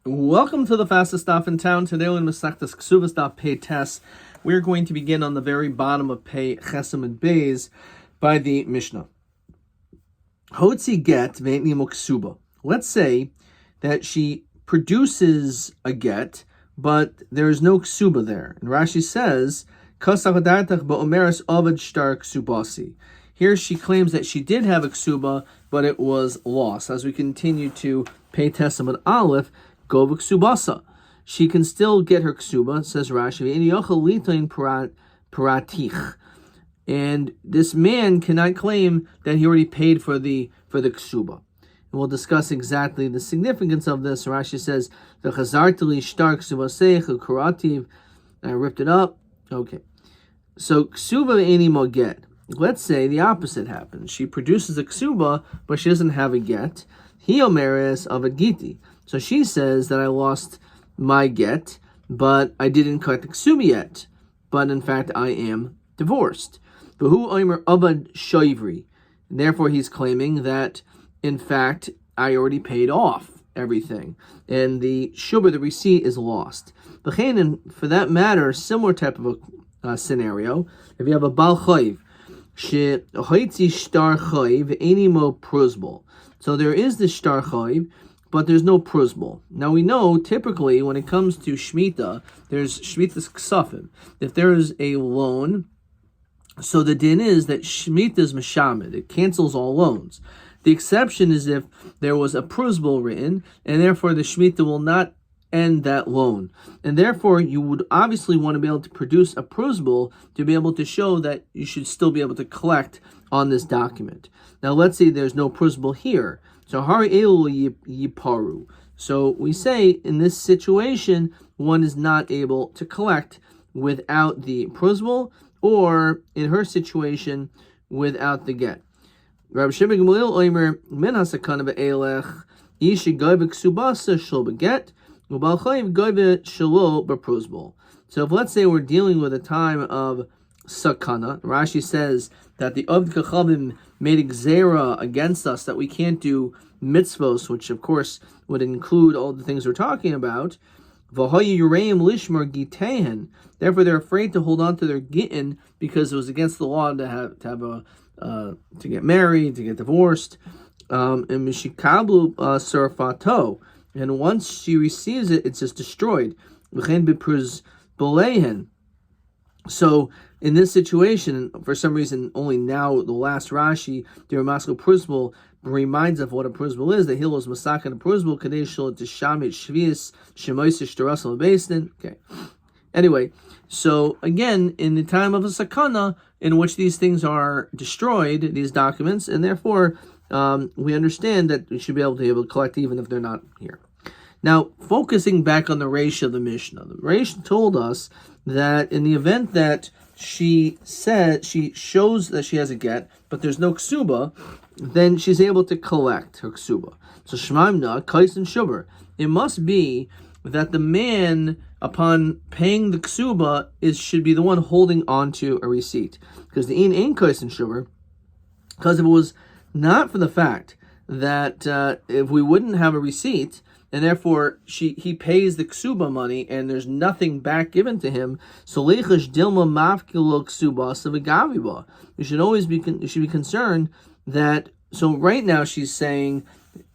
Welcome to the fastest stop in town. Today we're in Masechtas Ksubas Daf Pei Tes. We're going to begin on the very bottom of Pei Chesem and Beis by the Mishnah. Hotzi get ve'etni mo ksuba. Let's say that she produces a get, but there is no ksuba there. And Rashi says, "Kasavadatach ba'omeres avad shtar ksubasi." Here she claims that she did have a ksuba, but it was lost. As we continue to Pei Tesem and Aleph, go ksubasa. She can still get her ksuba, says Rashi, paratich. And this man cannot claim that he already paid for the ksuba. And we'll discuss exactly the significance of this. Rashi says, the chazartili shtar ksubasech kurativ. I ripped it up. Okay. So ksuba eni mo get. Let's say the opposite happens. She produces a ksuba, but she doesn't have a get. He omeres of a giti. So she says that I lost my get, but I didn't collect the ksuba yet. But in fact, I am divorced. V'hu omer abad shoivri. Therefore, he's claiming that, in fact, I already paid off everything. And the shubha, the receipt, is lost. And for that matter, similar type of a scenario, if you have a bal chayv, she'hoitzi shtar chayv, enimo pruzbol. So there is the shtar chayv, but there's no pruzbol. Now we know, typically, when it comes to Shemitah, there's Shemitah's ksafim. If there is a loan, so the din is that Shemitah is meshamed. It cancels all loans. The exception is if there was a pruzbol written, and therefore the Shemitah will not end that loan. And therefore, you would obviously want to be able to produce a pruzbol to be able to show that you should still be able to collect on this document. Now let's say there's no pruzbol here. So hari elu yiparu. So we say in this situation, one is not able to collect without the pruzbol, or in her situation, without the get. Rabbi Shimon Gamliel oimer min hasakana be'elech yishi goyve ksubasa shel beget ubal chayv goyve shelo bepruzbol. So if let's say we're dealing with a time of sakana, Rashi says that the Ovd Kachavim made a gzera against us that we can't do mitzvos, which of course would include all the things we're talking about. Therefore, they're afraid to hold on to their gittin because it was against the law to get married, to get divorced. And mishikablu surfato, and once she receives it, it's just destroyed. So in this situation, for some reason, only now the last Rashi, the Ramaskal Pruzbul, reminds of what a pruzbul is. The hill was masak and a pruzbul kadeshul to shamit shvius shemoisish terasal basin. Okay. Anyway, so again, in the time of a sakana, in which these things are destroyed, these documents, and therefore we understand that we should be able to collect even if they're not here. Now, focusing back on the Reish of the Mishnah, the Reish told us that in the event that she shows that she has a get, but there's no ksuba, then she's able to collect her ksuba. So shmaimna kais and shuber. It must be that the man, upon paying the ksuba, should be the one holding on to a receipt, because the in ain't kais and shuber. Because if it was not for the fact that if we wouldn't have a receipt, and therefore he pays the ksuba money, and there's nothing back given to him. So leichash dilma mafkilo ksuba sevigaviba. You should always be concerned that. So right now she's saying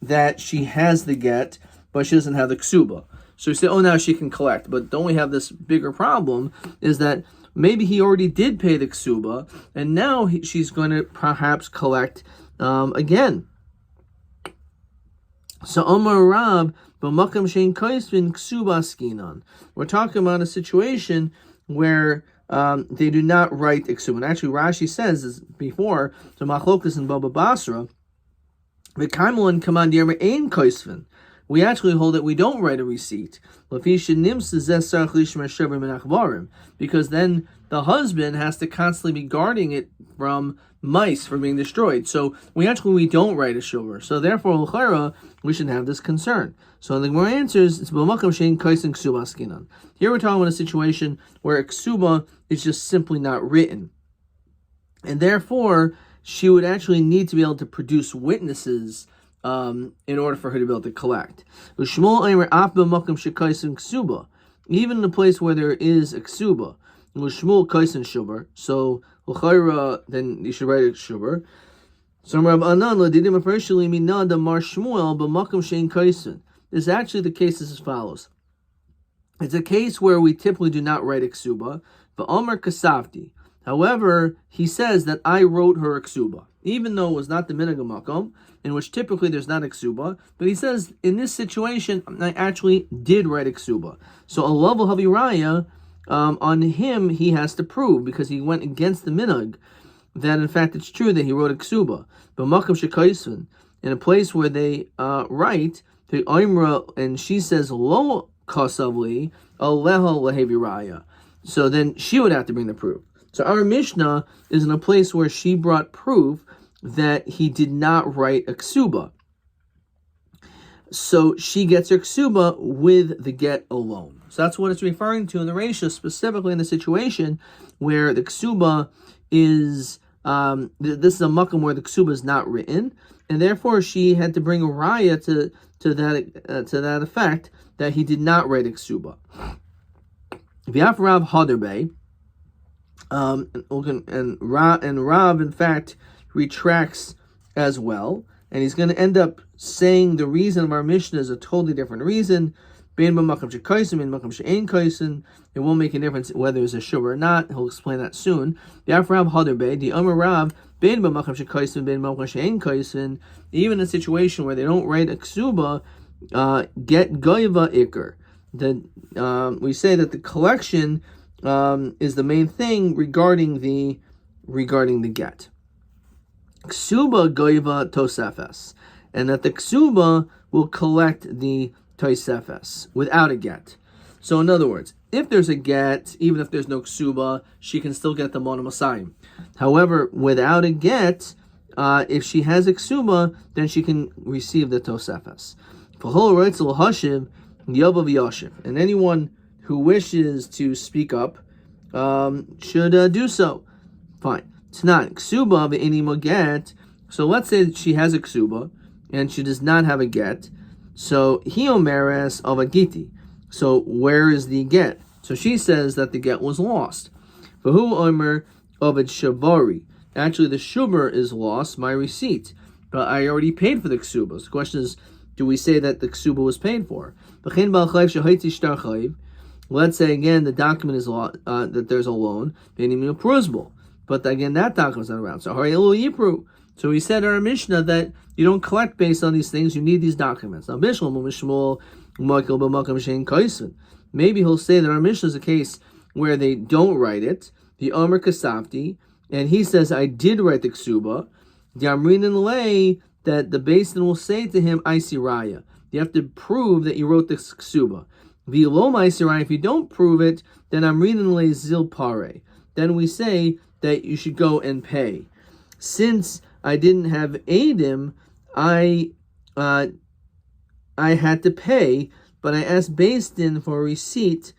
that she has the get, but she doesn't have the ksuba. So you say, oh, now she can collect. But don't we have this bigger problem? Is that maybe he already did pay the ksuba, and now she's going to perhaps collect again. So Omar Rab, we're talking about a situation where they do not write iksuba. And actually, Rashi says this before, so Machlokas and Baba Basra, we actually hold that we don't write a receipt, because then the husband has to constantly be guarding it from mice from being destroyed. So we don't write a shuvah. So therefore, we should have this concern. So the Gemara answers, it's here we're talking about a situation where a ksuba is just simply not written. And therefore, she would actually need to be able to produce witnesses in order for her to be able to collect. Even in a place where there is a ksuba, so then you should write a ksuba. So this is actually the case is as follows. It's a case where we typically do not write a ksuba, but Omer Kasavti. However, he says that I wrote her a ksuba, even though it was not the minhag makom, in which typically there's not a ksuba. But he says in this situation, I actually did write a ksuba. So a level haviraya, on him he has to prove because he went against the minhag that in fact it's true that he wrote a ksuba. But makom shekaisen, in a place where they write the oimra, and she says lo kasavli aleha lehaviraya. So then she would have to bring the proof. So our Mishnah is in a place where she brought proof that he did not write a ksuba. So she gets her ksuba with the get alone. So that's what it's referring to in the ratio, specifically in the situation where the ksuba is, this is a makam where the ksuba is not written, and therefore she had to bring a raya to that effect that he did not write a ksuba. V'af Rav Haderbe, and Rav in fact retracts as well, and he's going to end up saying the reason of our Mishnah is a totally different reason. It won't make a difference whether it's a shub or not. He'll explain that soon. V'af Rav Haderbe, the Amar Rav, even in a situation where they don't write a ksuba, get goiva ikr. We say that the collection is the main thing regarding the get. Ksuba goiva tosefes, and that the ksuba will collect the tosefes without a get. So in other words, if there's a get, even if there's no ksuba, she can still get the mona masayim. However, without a get, if she has a ksuba, then she can receive the tosefes. And anyone who wishes to speak up should do so. Fine. It's not ksuba v'inimo get. So let's say that she has a ksuba and she does not have a get. So hiomeres of a giti. So where is the get? So she says that the get was lost. V'hu omer of a shavari. Actually, the shuber is lost, my receipt. But I already paid for the ksuba. So the question is, do we say that the ksuba was paid for? Let's say again the document is that there's a loan, but again that document is not around. So we said in our Mishnah that you don't collect based on these things. You need these documents. Now maybe he'll say that our Mishnah is a case where they don't write it. The Omer Kasavti, and he says I did write the ksuba. The Amrin and Lay, that the Basin will say to him, I see raya. You have to prove that you wrote the ksuba. V'lo ma'isiraya, if you don't prove it, then Amrin le zil pare. Then we say that you should go and pay. Since I didn't have Adim, I had to pay, but I asked Basin for a receipt,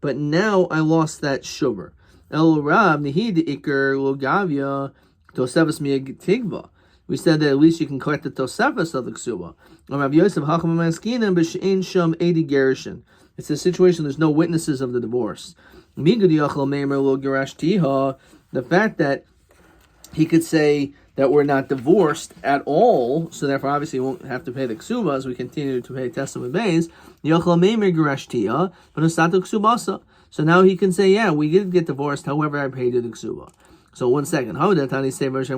but now I lost that shuber. El Rab nihid ikar lo gavya tosefes mi'tigva. We said that at least you can collect the tosefes of the ksuba. It's a situation there's no witnesses of the divorce. The fact that he could say that we're not divorced at all, so therefore obviously you won't have to pay the ksuba as we continue to pay testament bays. So now he can say, yeah, we did get divorced, however I paid you the ksuba. So 1 second. How did Tani say only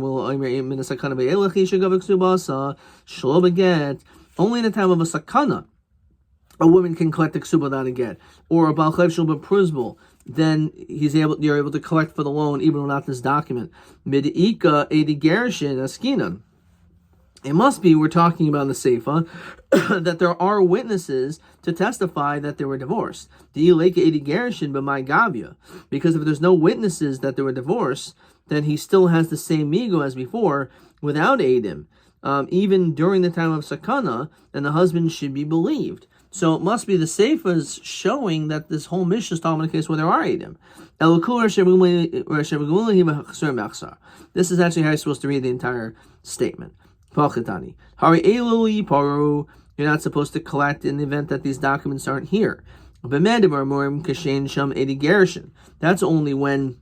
in the time of a sakana a woman can collect the ksuba without a get, or a bal chayv shel b'pruzbul, then you're able to collect for the loan even without this document. Midika edi gershin askinan. It must be we're talking about in the Seifa that there are witnesses to testify that they were divorced. Because if there's no witnesses that they were divorced, then he still has the same migo as before without Adim. Even during the time of Sakana, and the husband should be believed. So it must be the Seifa's showing that this whole mission is talking about a case where there are Adim. This is actually how you're supposed to read the entire statement. Pachetani. Hari eloi paru. You're not supposed to collect in the event that these documents aren't here. That's only when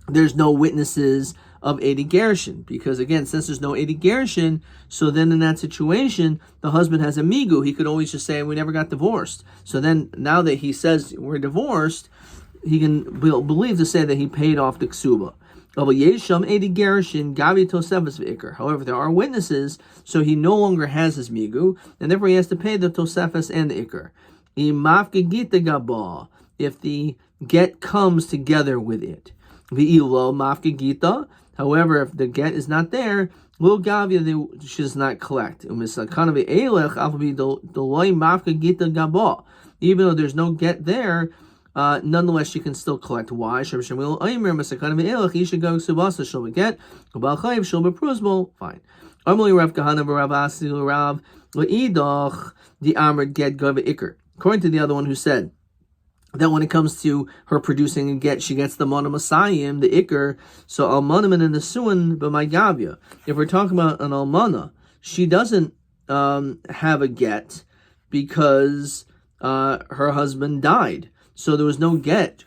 there's no witnesses of Edi Gershon. Because again, since there's no Edi Gershon, so then in that situation, the husband has a migu. He could always just say, we never got divorced. So then now that he says we're divorced, he can believe to say that he paid off the ksuba. However, there are witnesses, so he no longer has his migu, and therefore he has to pay the tosefes and the ikr. If the get comes together with it. However, if the get is not there, she does not collect. Even though there's no get there, nonetheless, she can still collect. Why? Fine. According to the other one who said that when it comes to her producing a get, she gets the monam asayim, the ikr. So almanim and the suin b'maygavya. If we're talking about an almana, she doesn't have a get because her husband died. So there was no get.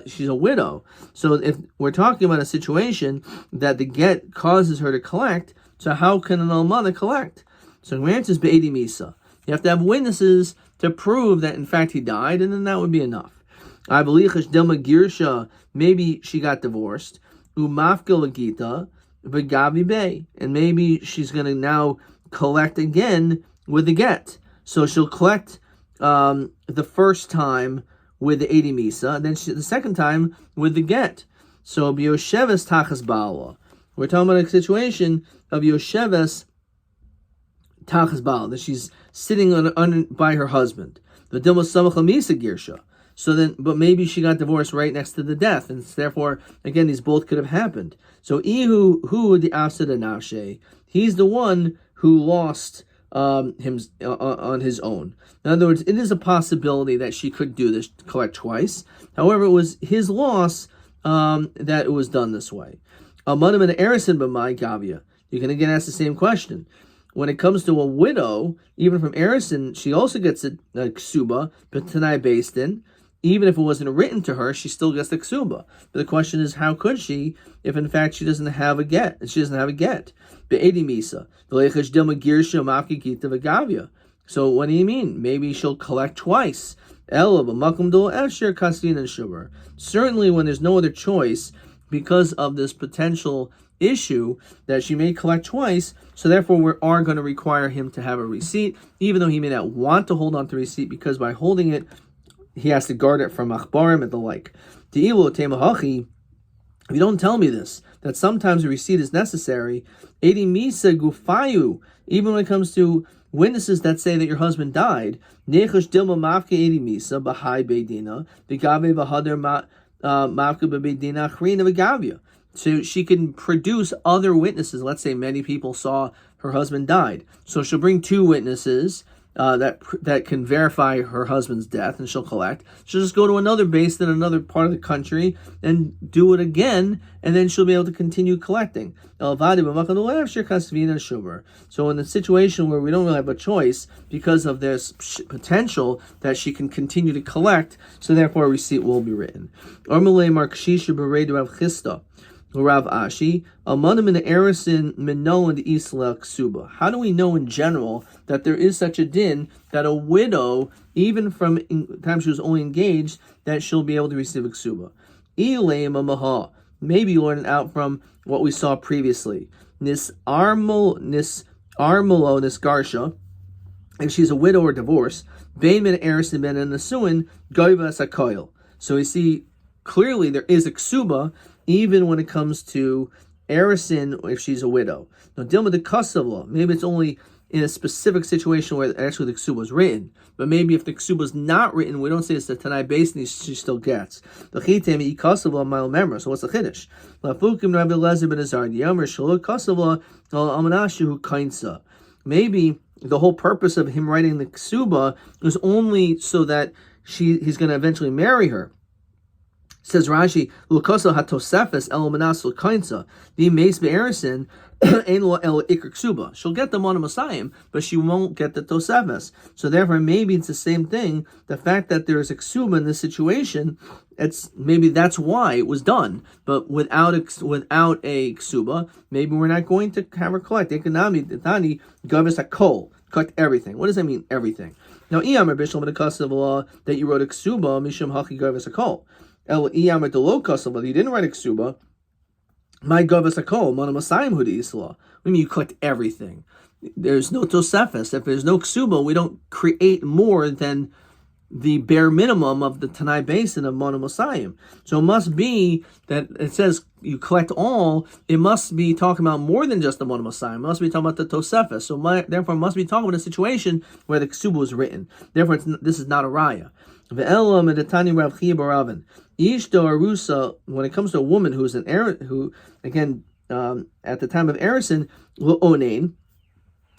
She's a widow. So if we're talking about a situation that the get causes her to collect, so how can an almana collect? So the answer is be'edi misa. You have to have witnesses to prove that in fact he died, and then that would be enough. I believe girsha, maybe she got divorced. Umafka lagita v'gavi bay, and maybe she's going to now collect again with the get. So she'll collect the first time with the Edi Misa, and then the second time with the get. So Yosheves Tachas Bala. We're talking about a situation of Yosheves Tachas Bala, that she's sitting by her husband. The Dilma Samach Misa Girsha. So then, but maybe she got divorced right next to the death, and therefore, again, these both could have happened. So Ihu the Afsad Nafshe, he's the one who lost him on his own. In other words, it is a possibility that she could do this, collect twice. However, it was his loss that it was done this way. You can again ask the same question. When it comes to a widow, even from Erison, she also gets a ksuba, but tanai based in. Even if it wasn't written to her, she still gets the ksuba. But the question is, how could she, if in fact she doesn't have a get? She doesn't have a get. Be'edi misa. So what do you mean? Maybe she'll collect twice. Certainly when there's no other choice, because of this potential issue that she may collect twice, so therefore we are going to require him to have a receipt, even though he may not want to hold on to the receipt, because by holding it, he has to guard it from achbarim and the like. If you don't tell me this, that sometimes a receipt is necessary, edi misa gufayu, even when it comes to witnesses that say that your husband died, nechush dilma mafke edi misa b'hai beidina v'gave v'hader mafke b'beidina achrina v'gavya. So she can produce other witnesses. Let's say many people saw her husband died, so she'll bring two witnesses that can verify her husband's death, and she'll collect. She'll just go to another base in another part of the country and do it again, and then she'll be able to continue collecting. So in the situation where we don't really have a choice, because of this potential that she can continue to collect, so therefore a receipt will be written. Rav Ashi, Amanim in the Erison Mino and Isla Ksuba. How do we know in general that there is such a din that a widow, even from the time she was only engaged, that she'll be able to receive a Ksuba? Maybe you learn it out from what we saw previously. Nis Garsha, if she's a widow or divorced, Bain min Erison ben and Nasuin, Goiva Sakoil. So we see clearly there is a Ksuba, even when it comes to Erison, if she's a widow. Now, Dilma de Kosova, maybe it's only in a specific situation where actually the ksuba was written, but maybe if the ksuba is not written, we don't say it's the Tanai Basin, she still gets. So what's the chiddush? Maybe the whole purpose of him writing the ksuba was only so that he's going to eventually marry her. Says Rashi, Lukosa hatosefes el manas l'kainsa the mace be'erison ein lo el ikr ksuba. She'll get the Mona Messiah, but she won't get the tosefes. So therefore, maybe it's the same thing. The fact that there is a ksuba in this situation, maybe that's why it was done. But without a ksuba, maybe we're not going to have her collect. Economy tani gavis hakol, collect everything. What does that mean? Everything. Now, iyamar bishlam in the custom of law that you wrote a ksuba mishum haki gavis hakol. El iyamar delo custom, but you didn't write a ksuba. My gavas hakol Mona Messiah hudi isla. I mean, you collect everything. There's no tosefes. If there's no ksuba, we don't create more than the bare minimum of the Tanai basin of Mona Messiah. So it must be that it says you collect all. It must be talking about more than just the Mona Messiah. It must be talking about the tosefes. So therefore, it must be talking about a situation where the ksuba was written. Therefore, this is not a raya. Ve'elam edatani Rav Chiya Baravin. Ishto Arusa, when it comes to a woman who's an heir, who again at the time of erison, lo onein,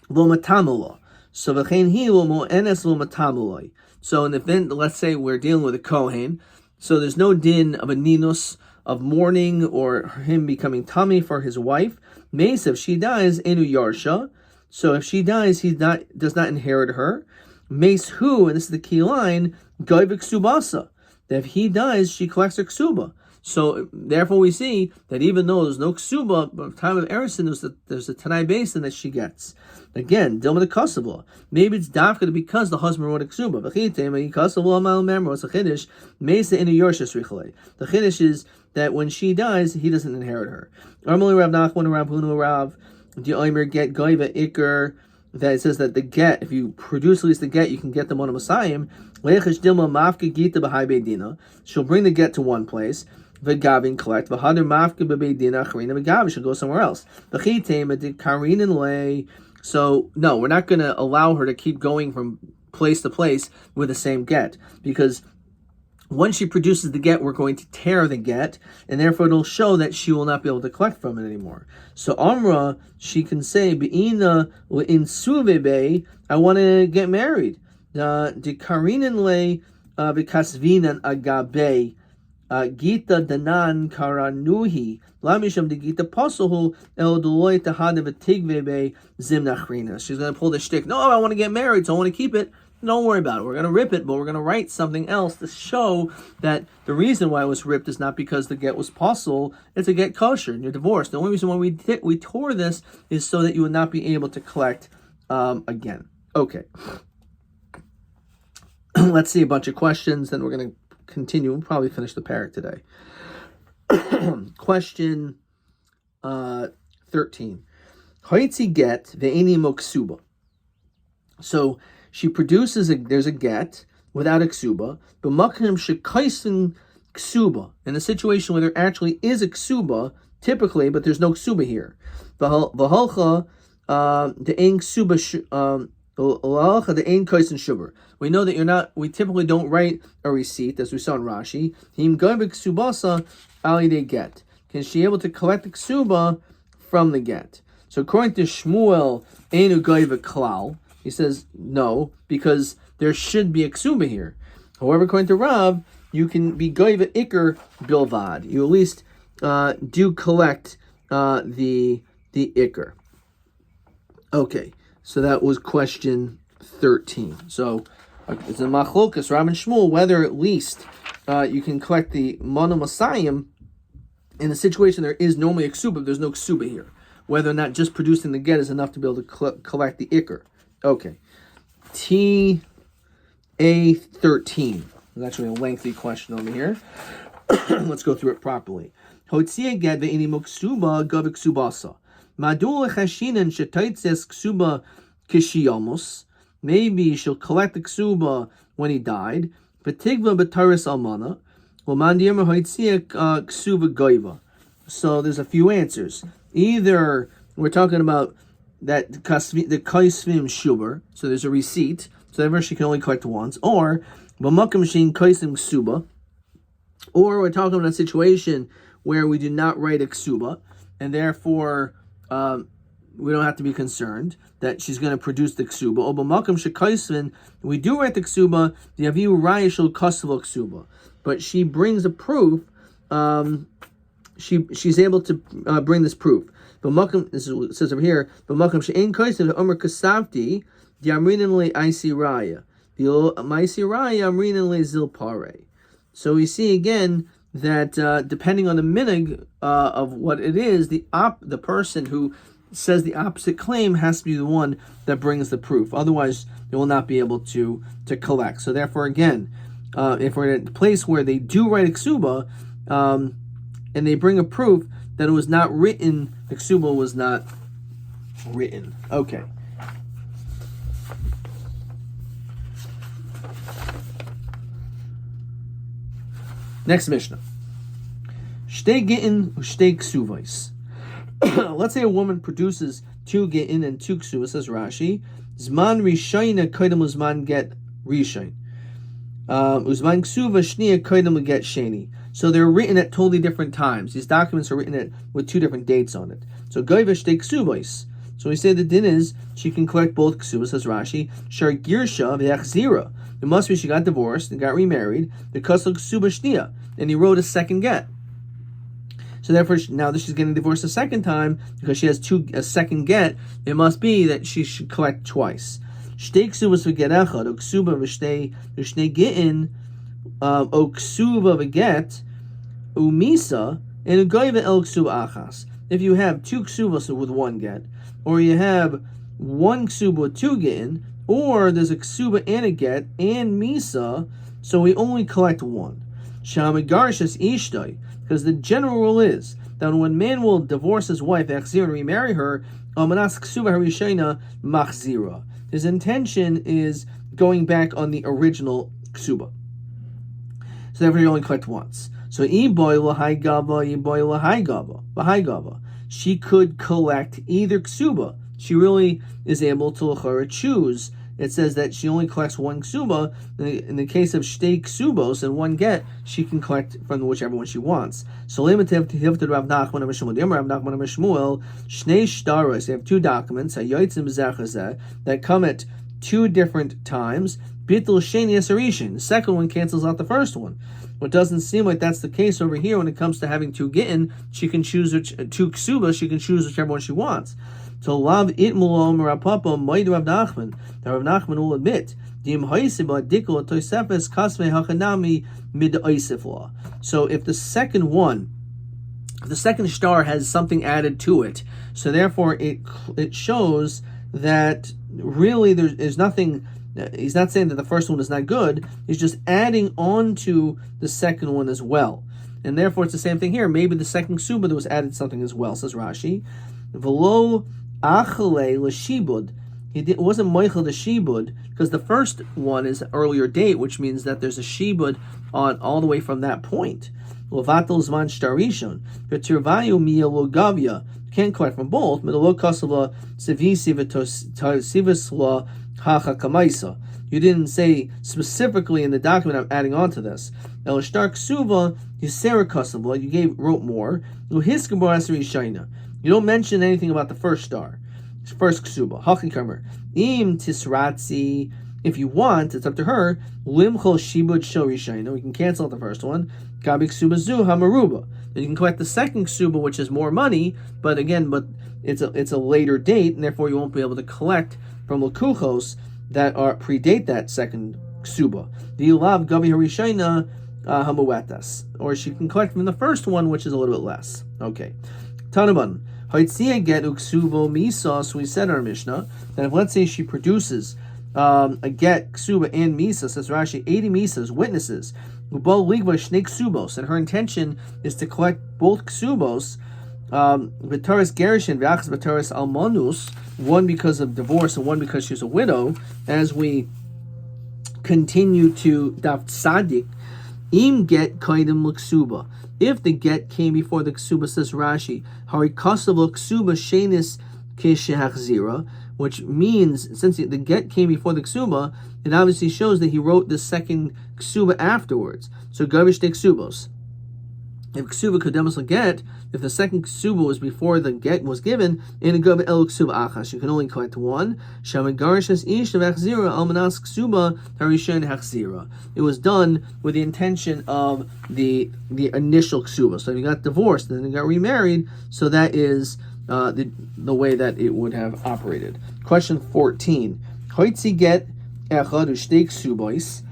lo matamula. So v'chein hi lo mo'enes lo matamuloi. So in the event, let's say we're dealing with a kohen, so there's no din of a ninus of mourning or him becoming tummy for his wife. Mace, if she dies, enu yarsha. So if she dies, he does not inherit her. Mace who, and this is the key line, goivik subasa. That if he dies, she collects her ksuba. So therefore, we see that even though there's no ksuba, but at the time of erison, there's a tanai basin that she gets. Again, dilma the kasavla. Maybe it's dafka because the husband wrote a ksuba. The chiddush is that when she dies, he doesn't inherit her. That it says that the get, if you produce at least the get, you can get them on a Messiah. She'll bring the get to one place. V'gavin collect. She'll go somewhere else. So no, we're not going to allow her to keep going from place to place with the same get, because once she produces the get, we're going to tear the get, and therefore it'll show that she will not be able to collect from it anymore. So Amra, she can say, Be'ina in suvebe, I want to get married. De karinin le v'kasvinan agabe gita danan karanuhi lamisham de gita pasohu el deloy tahada v'tigvebe zimnachrina. She's going to pull the shtick. No, I want to get married, so I want to keep it. Don't worry about it. We're going to rip it, but we're going to write something else to show that the reason why it was ripped is not because the get was possible, it's to get kosher and you're divorced. The only reason why we tore this is so that you would not be able to collect again. Okay. Let's see a bunch of questions, then we're going to continue. We'll probably finish the parak today. Question 13. Hoitzi get ve'eni moksuba. So she produces there's a get without a ksuba, but makrim shekaisen ksuba, in a situation where there actually is a ksuba, typically, but there's no ksuba here. V'halcha the ein ksuba the ein kaisen shuber. We know that we typically don't write a receipt, as we saw in Rashi. Him goivik ksubasa ali de get. Can she able to collect the ksuba from the get? So according to Shmuel, einu goivik klal. He says no, because there should be a ksuba here. However, according to Rav, you can be goiva ikr bilvad. You at least do collect the ikr. Okay, so that was question 13. So it's a machlokas, Rav and Shmuel, whether at least you can collect the Mona Messiah in a situation there is normally a ksuba, but there's no ksuba here. Whether or not just producing the get is enough to be able to collect the ikr. Okay, TA13. There's actually a lengthy question over here. Let's go through it properly. Hotzia get ve'ini moksuba gavik subasa. Madul chashinen shetaitzes ksuba kishiyamos. Maybe she'll collect the ksuba when he died. V'tigva b'taris almana. V'mandiyamer hotzia ksuba goiva. So there's a few answers. Either we're talking about that the kaisvim shuber, so there's a receipt, so therefore she can only collect once, or b'makam shein kaisim ksuba, or we're talking about a situation where we do not write a ksuba, and therefore we don't have to be concerned that she's going to produce the ksuba. Or b'makam shekaisvin, we do write the ksuba, the aviu raya shel kasav ksuba, but she brings a proof she's able to bring this proof. But this is what it says over here. But makam she'en kaisav omer kasavti the amrinan le isi raya the maisi raya amrinan le zil pare. So we see again that depending on the minig of what it is, the person who says the opposite claim has to be the one that brings the proof. Otherwise, they will not be able to collect. So therefore, again, if we're in a place where they do write a ksuba, and they bring a proof that it was not written, the ksuba was not written. Okay. Next Mishnah. Shtei gittin ushtei ksuvais. Let's say a woman produces 2 gittin and 2 ksuvas, says Rashi. Zman rishayna koydem uzman get rishayn. Uzman ksuva shniya koydem get sheni. So they're written at totally different times. These documents are written with 2 different dates on it. So goyva shtei ksuvais. So we say the din is she can collect both ksuvas, says Rashi. Shar girsha v'yachzira. It must be she got divorced and got remarried. The kasel ksuba shniya, and he wrote a second get. So therefore, now that she's getting divorced a second time, because she has a second get, it must be that she should collect twice. Shtei ksubas v'get echad, o ksuba v'shnei gittin, o ksuba v'get, umisa, and a goyva el ksuba achas. If you have 2 ksubas with 1 get, or you have 1 ksuba with 2 gittin, or there's a ksuba and a get, and misa, so we only collect 1. Shamagarshas ishtay, because the general rule is that when man will divorce his wife, and remarry her, his intention is going back on the original ksuba. So therefore you only collect once. So she could collect either ksuba. She really is able to choose. It says that she only collects 1 ksuba. In the case of shtei ksubos and 1 get, she can collect from whichever one she wants. So limited to Rav Nachman and Shmuel, shnei shtaros. They have 2 documents that come at 2 different times. Bittul sheni esarishin. The second one cancels out the first one. What doesn't seem like that's the case over here when it comes to having 2 gittin. She can choose 2 ksubas. She can choose whichever one she wants. So lav itmulom rapapa moed Rav Nachman. The Rav Nachman will admit dim haisib adikol toisefes kasvei hachanami mid oisifla. So if the second star has something added to it, so therefore it shows that really there's nothing. He's not saying that the first one is not good. He's just adding on to the second one as well, and therefore it's the same thing here. Maybe the second ksuba there was added something as well, says Rashi. V'lo achale l'shibud. It wasn't moichel the shibud because the first one is earlier date, which means that there's a shibud on all the way from that point. Lovatel zman shtarishon v'tirvayu miyalogavya. Can't collect from both. Midalo kasava sevisi v'tosivisla hacha kamaisa. You didn't say specifically in the document I'm adding on to this. El shtar ksuva yisera kasava. You wrote more. Luhiskabor aseri shaina. You don't mention anything about the first star, first ksuba. Hakikamer im tisratzi. If you want, it's up to her. Limchol shibud shori shaina. We can cancel out the first one. Gabi ksuba zu hamaruba. And you can collect the second ksuba, which is more money, but it's a later date, and therefore you won't be able to collect from lakuchos that predate that second ksuba. The ilav gabi harishayna hamuetas, or she can collect from the first one, which is a little bit less. Okay, Tanaban haitzia get uksuvo misa. So we said in our Mishnah that if let's say she produces a get ksuba and misa, says Rashi 80 misas witnesses. Ubal ligva shnei ksubos, and her intention is to collect both ksubos. V'taris gerishin v'achas v'taris almanus, one because of divorce and one because she's a widow. As we continue to daf tzadik, im get kaidem l'ksuba. If the get came before the ksuba, says Rashi, hari kasav l'ksuba shenis keshehachzira, which means since the get came before the ksuba, it obviously shows that he wrote the second ksuba afterwards. So gavish de ksubos. If ksuba kodemus get, if the second ksuba was before the get was given, in a gov el ksuba achas, you can only collect one. Shamagarishas ish of achzira almanas ksuba harishen hachzira. It was done with the intention of the initial ksuba. So if you got divorced and then you got remarried, so that is the way that it would have operated. Question 14. Hoitzi get echad ushtei ksubos.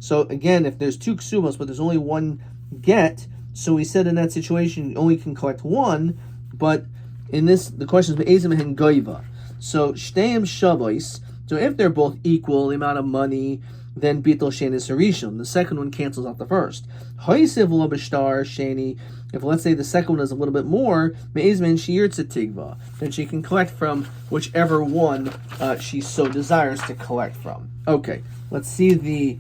So again, if there's two ksubos but there's only one get, so we said in that situation you only can collect one, but in this the question is be'ezim hen goiva. So shteim shavos. So if they're both equal the amount of money, then bitol shenis harishon. The second one cancels out the first. Hoisiv lo b'shtar sheni. If let's say the second one is a little bit more, be'ezim hen shiyirtza tigva, then she can collect from whichever one she so desires to collect from. Okay, let's see the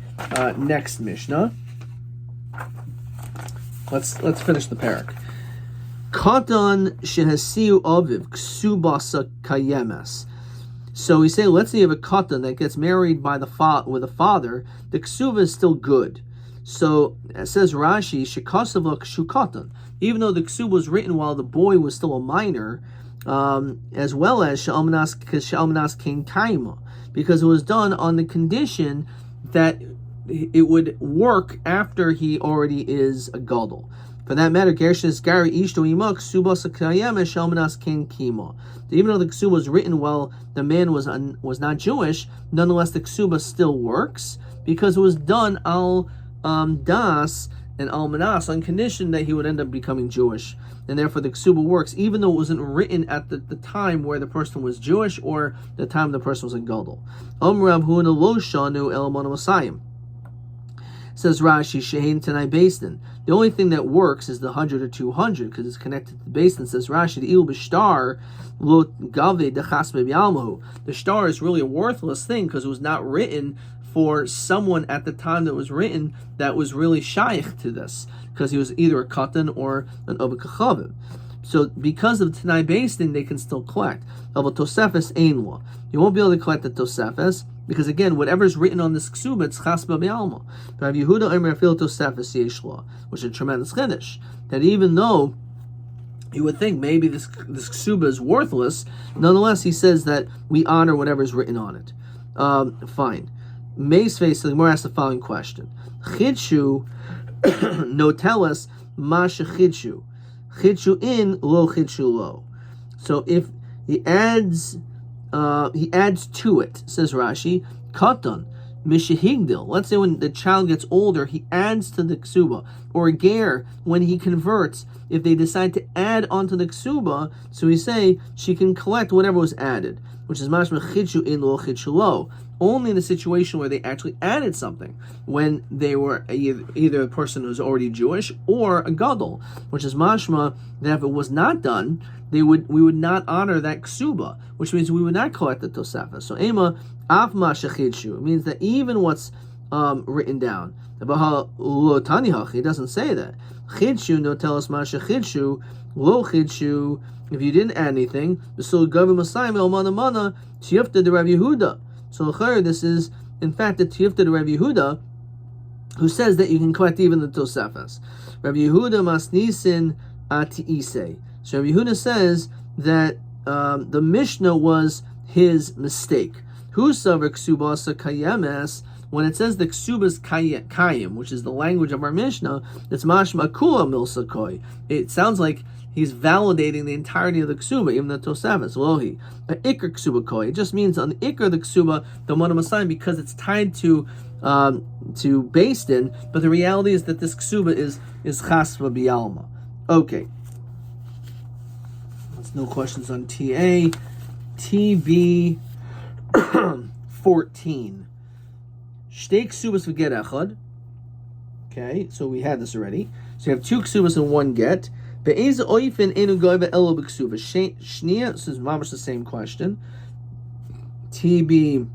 next Mishnah. Let's finish the parak. Katan shehasiu aviv ksubasa kayemes. So we say, let's say you have a katan that gets married by with a father. The ksuba is still good. So it says Rashi shekasava kshu katan. Even though the ksuba was written while the boy was still a minor, as well as she'almanas king kaima, because it was done on the condition that it would work after he already is a gadol. For that matter, Gershon Gari Ishto Imak Subas Kayem Shalmanas King Kima. Even though the ksuba was written while the man was not Jewish, nonetheless the ksuba still works because it was done al das and al manas on condition that he would end up becoming Jewish, and therefore the ksuba works even though it wasn't written at the time where the person was Jewish or the time the person was a gadol. Rav Huna lo shanu el monasayim. Says Rashi, Shehein Tanai Basin. The only thing that works is the 100 or 200 because it's connected to the basin. Says Rashi, the Il B'shtar Lo Gave Dechas Be'yalmahu. The star is really a worthless thing because it was not written for someone at the time that was written that was really shaykh to this because he was either a katan or an obekachavim. So because of Tanai Basin, they can still collect. But Tosefes Einla. You won't be able to collect the Tosefes because again, whatever's written on this ksuba, it's chasba be'alma. Rav Yehuda Omer Afil Tosefes Yeshla, which is a tremendous chiddush. That even though you would think maybe this ksuba is worthless, nonetheless he says that we honor whatever's written on it. Fine. Meis face, the Gemara asks the following question: Chidshu no tell us masha chidshu. Chidshu in lo chidshu lo. So if he adds to it, says Rashi, katan mishahigdil. Let's say when the child gets older, he adds to the ksuba, or a ger when he converts. If they decide to add onto the ksuba, so we say she can collect whatever was added, which is mashma chidshu in lo chidshu lo. Only in the situation where they actually added something, when they were either a person who's already Jewish or a gadol, which is mashma that if it was not done, we would not honor that ksuba, which means we would not collect the tosefah. So ema af mashachidshu. It means that even what's written down, it doesn't say that. Chidshu no tell us mashachidshu lo chidshu. If you didn't add anything, so gavim masayim el mana mana tiyufta de Rav Yehuda. So this is, in fact, the Tiyufta to Rabbi Yehuda, who says that you can collect even the Tosefes. Rabbi Yehuda masnisin atiise. So Rabbi Yehuda says that the Mishnah was his mistake. Husav ksubasa kayemes. When it says the ksubas kayim, which is the language of our Mishnah, it's mashma kula milsakoi. It sounds like he's validating the entirety of the ksuba, even the tosefes. Lohi, an ikr ksuba koi. It just means on the ikr of the ksuba, the monam asayim, because it's tied to based in. But the reality is that this ksuba is chasva bialma. Okay. There's no questions on TA. TB 14. Shtei ksubas v'get echad. Okay, so we had this already. So you have two ksubas and one get. Be'ez oifin enu goyva elo b'ksuba. Shnia, this is mamash the same question. TB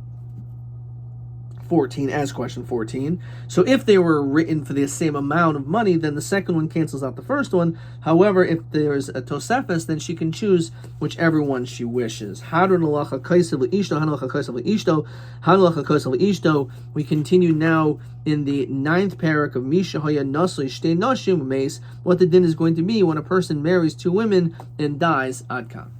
14 as question 14. So if they were written for the same amount of money, then the second one cancels out the first one. However, if there's a Tosefes, then she can choose whichever one she wishes. We continue now in the 9th parak of Misha Haya Nasli Shtei Nashim Meis, what the din is going to be when a person marries two women and dies. Adkan.